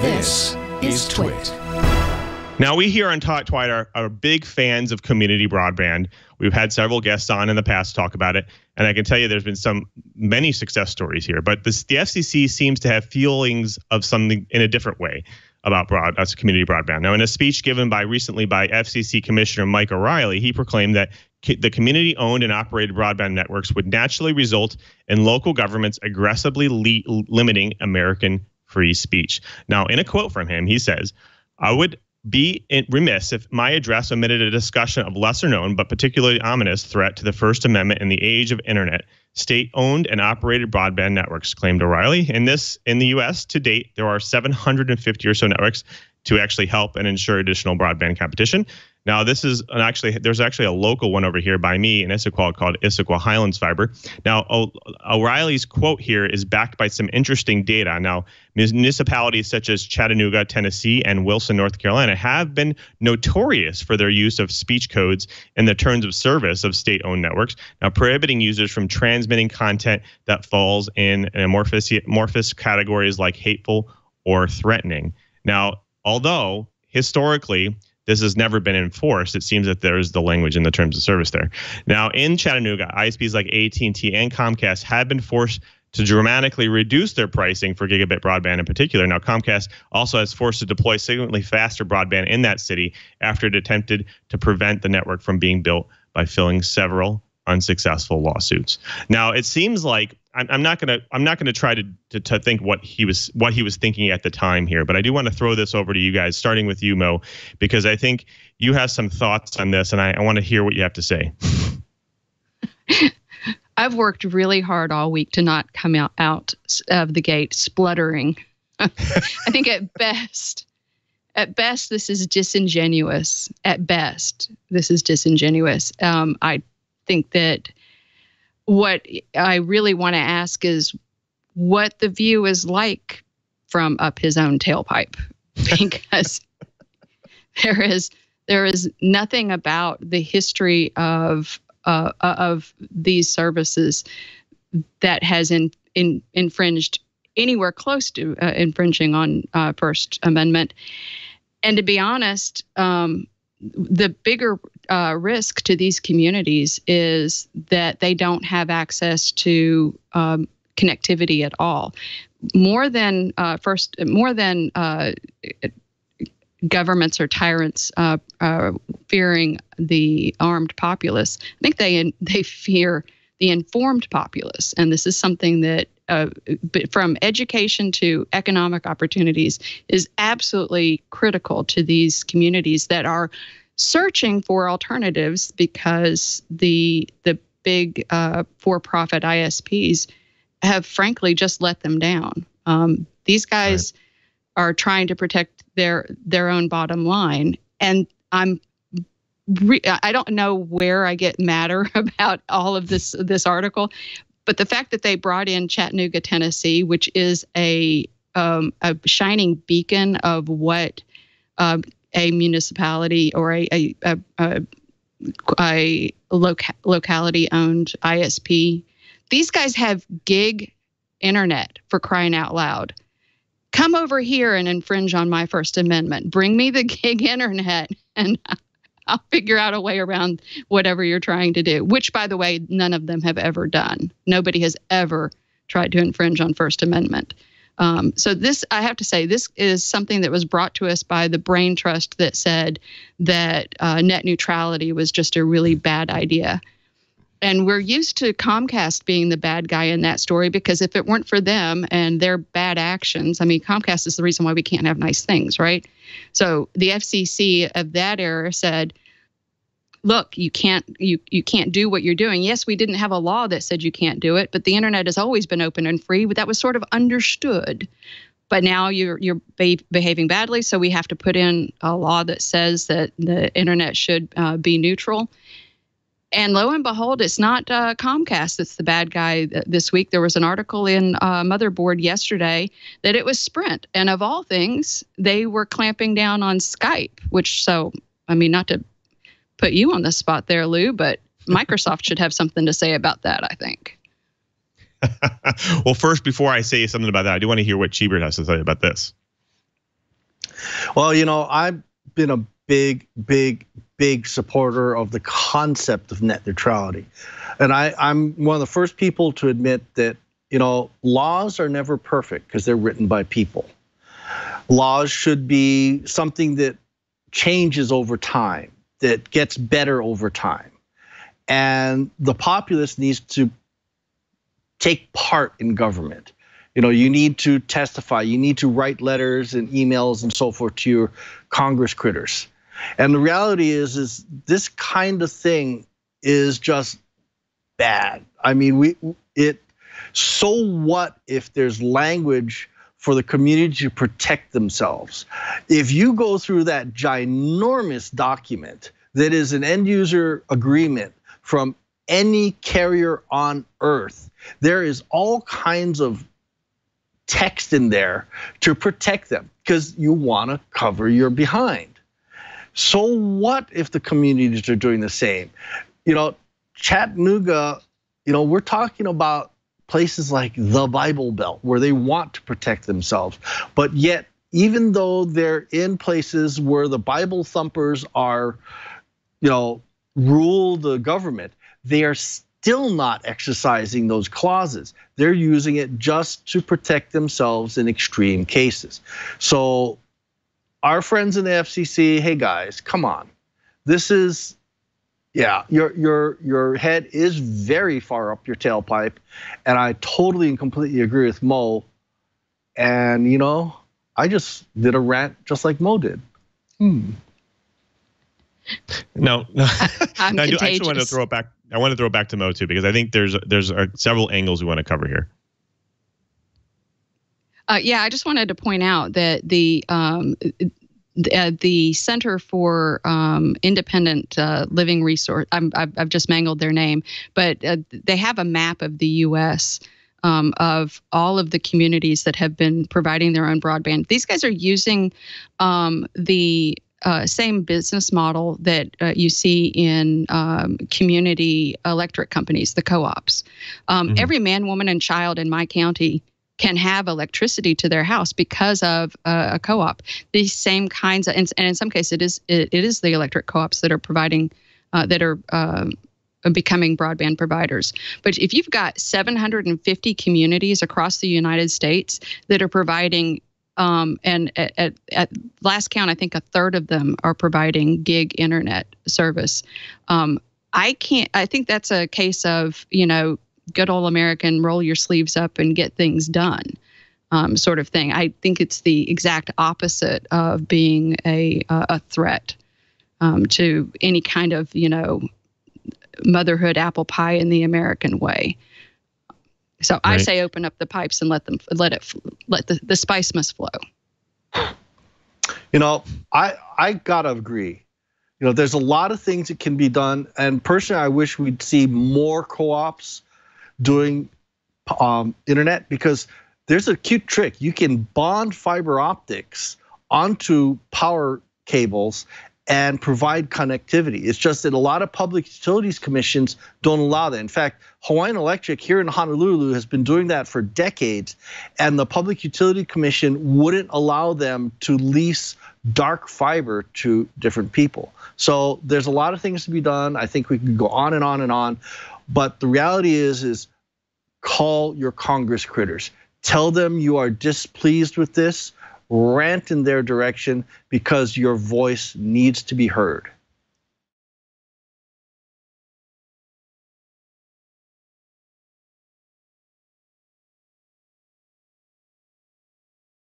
This is TWiT. Now, we here on TWiT are big fans of community broadband. We've had several guests on in the past to talk about it, and I can tell you there's been many success stories here. But the FCC seems to have feelings of something in a different way about community broadband. Now, in a speech given recently by FCC Commissioner Mike O'Rielly, he proclaimed that the community-owned and operated broadband networks would naturally result in local governments aggressively limiting American free speech. Now, in a quote from him, he says, "I would be remiss if my address omitted a discussion of lesser-known but particularly ominous threat to the First Amendment in the age of internet, state-owned and operated broadband networks," claimed O'Rielly. In the U.S. to date, there are 750 or so networks to actually help and ensure additional broadband competition. Now, there's actually a local one over here by me in Issaquah called Issaquah Highlands Fiber. Now, O'Reilly's quote here is backed by some interesting data. Now, municipalities such as Chattanooga, Tennessee, and Wilson, North Carolina have been notorious for their use of speech codes in the terms of service of state-owned networks, now prohibiting users from transmitting content that falls in amorphous categories like hateful or threatening. Now, although historically this has never been enforced, it seems that there's the language in the terms of service there. Now, in Chattanooga, ISPs like AT&T and Comcast have been forced to dramatically reduce their pricing for gigabit broadband in particular. Now, Comcast also has forced to deploy significantly faster broadband in that city after it attempted to prevent the network from being built by filing several unsuccessful lawsuits. Now, it seems like I'm not gonna try to think what he was thinking at the time here, but I do want to throw this over to you guys, starting with you, Mo, because I think you have some thoughts on this, and I want to hear what you have to say. I've worked really hard all week to not come out of the gate spluttering. I think at best, this is disingenuous. At best, this is disingenuous. I think that what I really want to ask is what the view is like from up his own tailpipe, because there is nothing about the history of these services that has infringed anywhere close to infringing on First Amendment. And to be honest, the bigger risk to these communities is that they don't have access to connectivity at all. More than governments or tyrants fearing the armed populace, I think they fear the informed populace, and this is something that, from education to economic opportunities, is absolutely critical to these communities that are searching for alternatives because the big for-profit ISPs have frankly just let them down. These guys are trying to protect their own bottom line, and I don't know where I get madder about all of this article, but the fact that they brought in Chattanooga, Tennessee, which is a shining beacon of what a municipality or a locality-owned ISP. These guys have gig internet, for crying out loud. Come over here and infringe on my First Amendment. Bring me the gig internet, and I'll figure out a way around whatever you're trying to do, which, by the way, none of them have ever done. Nobody has ever tried to infringe on First Amendment. So this, I have to say, this is something that was brought to us by the brain trust that said that net neutrality was just a really bad idea. And we're used to Comcast being the bad guy in that story, because if it weren't for them and their bad actions, I mean, Comcast is the reason why we can't have nice things, right? So the FCC of that era said, look, you can't do what you're doing. Yes, we didn't have a law that said you can't do it, but the internet has always been open and free. That was sort of understood. But now you're behaving badly, so we have to put in a law that says that the internet should be neutral. And lo and behold, it's not Comcast that's the bad guy this week. There was an article in Motherboard yesterday that it was Sprint. And of all things, they were clamping down on Skype, not to put you on the spot there, Lou, but Microsoft should have something to say about that, I think. Well, first, before I say something about that, I do want to hear what Chee has to say about this. Well, I've been a big supporter of the concept of net neutrality. And I'm one of the first people to admit that, laws are never perfect because they're written by people. Laws should be something that changes over time, that gets better over time. And the populace needs to take part in government. You need to testify, you need to write letters and emails and so forth to your Congress critters. And the reality is this kind of thing is just bad. I mean, so what if there's language for the community to protect themselves? If you go through that ginormous document that is an end user agreement from any carrier on earth, there is all kinds of text in there to protect them because you want to cover your behind. So what if the communities are doing the same? Chattanooga, we're talking about places like the Bible Belt where they want to protect themselves, but yet even though they're in places where the Bible thumpers are, rule the government, they are still not exercising those clauses. They're using it just to protect themselves in extreme cases. So our friends in the FCC, hey guys, come on. This is, your head is very far up your tailpipe, and I totally and completely agree with Mo. And I just did a rant just like Mo did. No, I'm I contagious. actually want to throw it back. I want to throw it back to Mo too, because I think there's several angles we want to cover here. I just wanted to point out that the Center for Independent Living Resource, I've just mangled their name, but they have a map of the U.S. Of all of the communities that have been providing their own broadband. These guys are using the same business model that you see in community electric companies, the co-ops. Every man, woman, and child in my county can have electricity to their house because of a co-op. These same kinds of, and in some cases, it is the electric co-ops that are providing, that are becoming broadband providers. But if you've got 750 communities across the United States that are providing, and at last count, I think a third of them are providing gig internet service. I think that's a case of, good old American roll your sleeves up and get things done sort of thing. I think it's the exact opposite of being a threat to any kind of, motherhood apple pie in the American way. So right. I say open up the pipes and let the spice must flow. I gotta agree. There's a lot of things that can be done, and personally, I wish we'd see more co-ops doing internet, because there's a cute trick. You can bond fiber optics onto power cables and provide connectivity. It's just that a lot of public utilities commissions don't allow that. In fact, Hawaiian Electric here in Honolulu has been doing that for decades, and the Public Utility Commission wouldn't allow them to lease dark fiber to different people. So there's a lot of things to be done. I think we could go on and on and on, but the reality is call your Congress critters. Tell them you are displeased with this. Rant in their direction, because your voice needs to be heard.